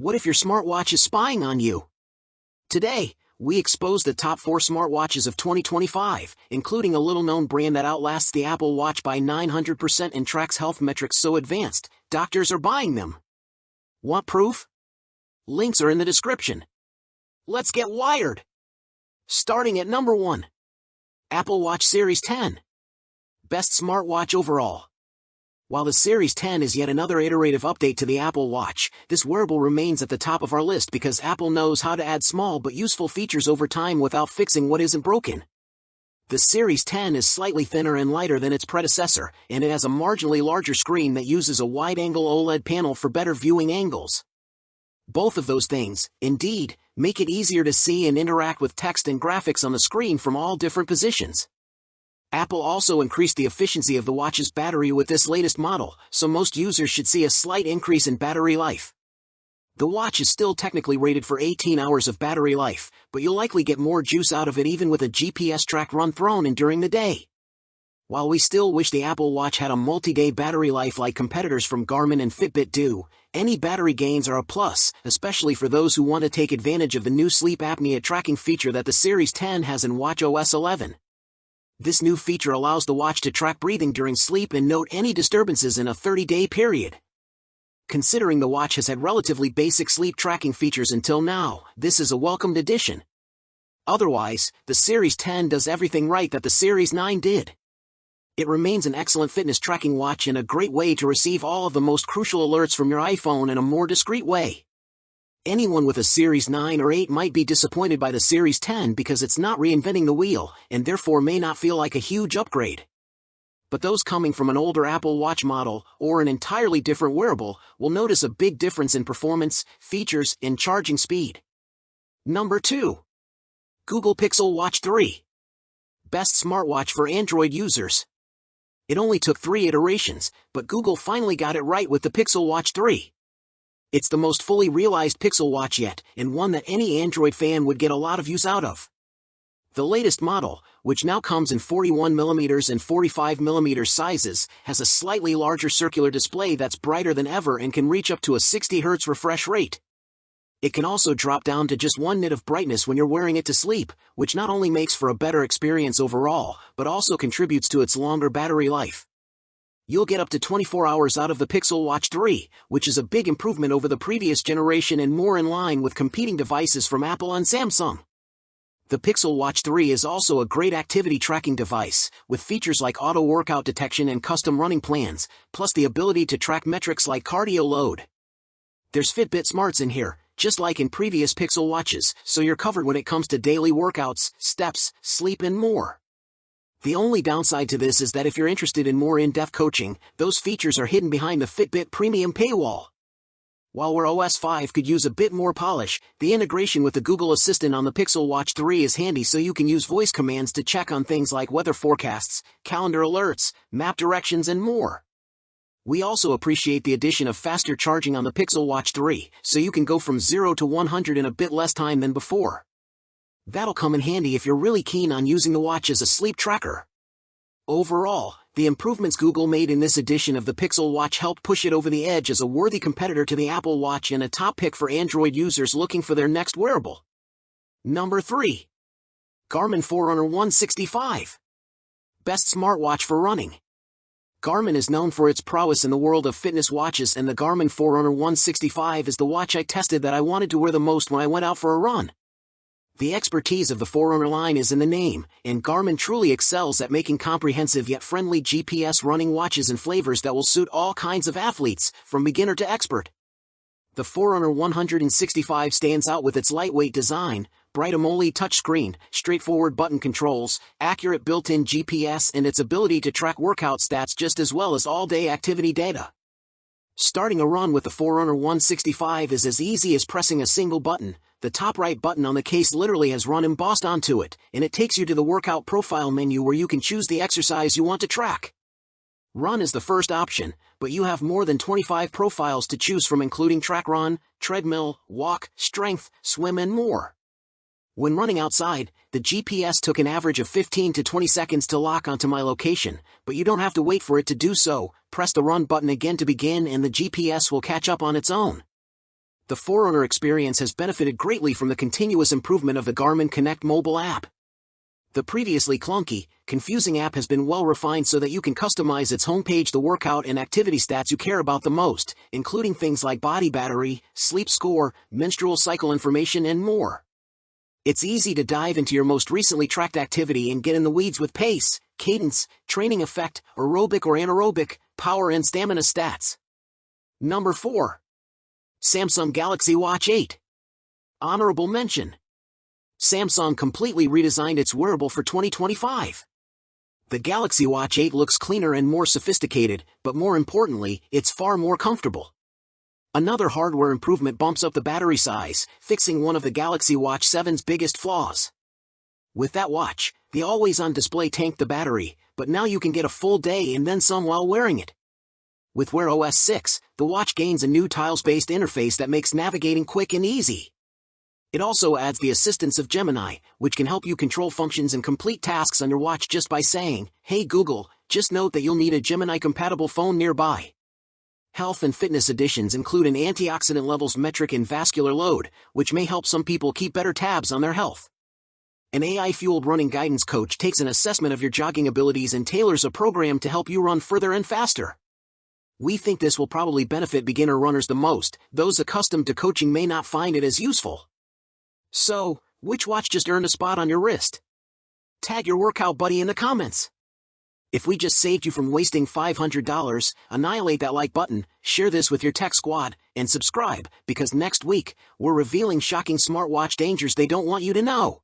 What if your smartwatch is spying on you? Today, we expose the top 4 smartwatches of 2025, including a little-known brand that outlasts the Apple Watch by 900% and tracks health metrics so advanced, doctors are buying them. Want proof? Links are in the description. Let's get wired! Starting at number 1. Apple Watch Series 10. Best smartwatch overall. While the Series 10 is yet another iterative update to the Apple Watch, this wearable remains at the top of our list because Apple knows how to add small but useful features over time without fixing what isn't broken. The Series 10 is slightly thinner and lighter than its predecessor, and it has a marginally larger screen that uses a wide-angle OLED panel for better viewing angles. Both of those things, indeed, make it easier to see and interact with text and graphics on the screen from all different positions. Apple also increased the efficiency of the watch's battery with this latest model, so most users should see a slight increase in battery life. The watch is still technically rated for 18 hours of battery life, but you'll likely get more juice out of it even with a GPS-tracked run thrown in during the day. While we still wish the Apple Watch had a multi-day battery life like competitors from Garmin and Fitbit do, any battery gains are a plus, especially for those who want to take advantage of the new sleep apnea tracking feature that the Series 10 has in watchOS 11. This new feature allows the watch to track breathing during sleep and note any disturbances in a 30-day period. Considering the watch has had relatively basic sleep tracking features until now, this is a welcomed addition. Otherwise, the Series 10 does everything right that the Series 9 did. It remains an excellent fitness tracking watch and a great way to receive all of the most crucial alerts from your iPhone in a more discreet way. Anyone with a Series 9 or 8 might be disappointed by the Series 10 because it's not reinventing the wheel, and therefore may not feel like a huge upgrade. But those coming from an older Apple Watch model, or an entirely different wearable, will notice a big difference in performance, features, and charging speed. Number 2. Google Pixel Watch 3. Best smartwatch for Android users. It only took 3 iterations, but Google finally got it right with the Pixel Watch 3. It's the most fully realized Pixel Watch yet, and one that any Android fan would get a lot of use out of. The latest model, which now comes in 41mm and 45mm sizes, has a slightly larger circular display that's brighter than ever and can reach up to a 60Hz refresh rate. It can also drop down to just 1 nit of brightness when you're wearing it to sleep, which not only makes for a better experience overall, but also contributes to its longer battery life. You'll get up to 24 hours out of the Pixel Watch 3, which is a big improvement over the previous generation and more in line with competing devices from Apple and Samsung. The Pixel Watch 3 is also a great activity tracking device, with features like auto workout detection and custom running plans, plus the ability to track metrics like cardio load. There's Fitbit Smarts in here, just like in previous Pixel Watches, so you're covered when it comes to daily workouts, steps, sleep and more. The only downside to this is that if you're interested in more in-depth coaching, those features are hidden behind the Fitbit Premium paywall. While Wear OS 5 could use a bit more polish, the integration with the Google Assistant on the Pixel Watch 3 is handy so you can use voice commands to check on things like weather forecasts, calendar alerts, map directions and more. We also appreciate the addition of faster charging on the Pixel Watch 3, so you can go from 0 to 100 in a bit less time than before. That'll come in handy if you're really keen on using the watch as a sleep tracker. Overall, the improvements Google made in this edition of the Pixel Watch helped push it over the edge as a worthy competitor to the Apple Watch and a top pick for Android users looking for their next wearable. Number 3. Garmin Forerunner 165. Best smartwatch for running. Garmin is known for its prowess in the world of fitness watches, and the Garmin Forerunner 165 is the watch I tested that I wanted to wear the most when I went out for a run. The expertise of the Forerunner line is in the name, and Garmin truly excels at making comprehensive yet friendly GPS running watches in flavors that will suit all kinds of athletes, from beginner to expert. The Forerunner 165 stands out with its lightweight design, bright AMOLED touchscreen, straightforward button controls, accurate built-in GPS and its ability to track workout stats just as well as all-day activity data. Starting a run with the Forerunner 165 is as easy as pressing a single button. The top right button on the case literally has run embossed onto it, and it takes you to the workout profile menu where you can choose the exercise you want to track. Run is the first option, but you have more than 25 profiles to choose from, including track run, treadmill, walk, strength, swim and more. When running outside, the GPS took an average of 15 to 20 seconds to lock onto my location, but you don't have to wait for it to do so. Press the run button again to begin and the GPS will catch up on its own. The Forerunner experience has benefited greatly from the continuous improvement of the Garmin Connect mobile app. The previously clunky, confusing app has been well refined so that you can customize its homepage the workout and activity stats you care about the most, including things like body battery, sleep score, menstrual cycle information, and more. It's easy to dive into your most recently tracked activity and get in the weeds with pace, cadence, training effect, aerobic or anaerobic, power and stamina stats. Number 4. Samsung Galaxy Watch 8. Honorable mention. Samsung completely redesigned its wearable for 2025. The Galaxy Watch 8 looks cleaner and more sophisticated, but more importantly, it's far more comfortable. Another hardware improvement bumps up the battery size, fixing one of the Galaxy Watch 7's biggest flaws. With that watch, the always-on display tanked the battery, but now you can get a full day and then some while wearing it. With Wear OS 6, the watch gains a new tiles-based interface that makes navigating quick and easy. It also adds the assistance of Gemini, which can help you control functions and complete tasks on your watch just by saying, "Hey Google," just note that you'll need a Gemini-compatible phone nearby. Health and fitness additions include an antioxidant levels metric and vascular load, which may help some people keep better tabs on their health. An AI-fueled running guidance coach takes an assessment of your jogging abilities and tailors a program to help you run further and faster. We think this will probably benefit beginner runners the most. Those accustomed to coaching may not find it as useful. So, which watch just earned a spot on your wrist? Tag your workout buddy in the comments. If we just saved you from wasting $500, annihilate that like button, share this with your tech squad, and subscribe, because next week, we're revealing shocking smartwatch dangers they don't want you to know.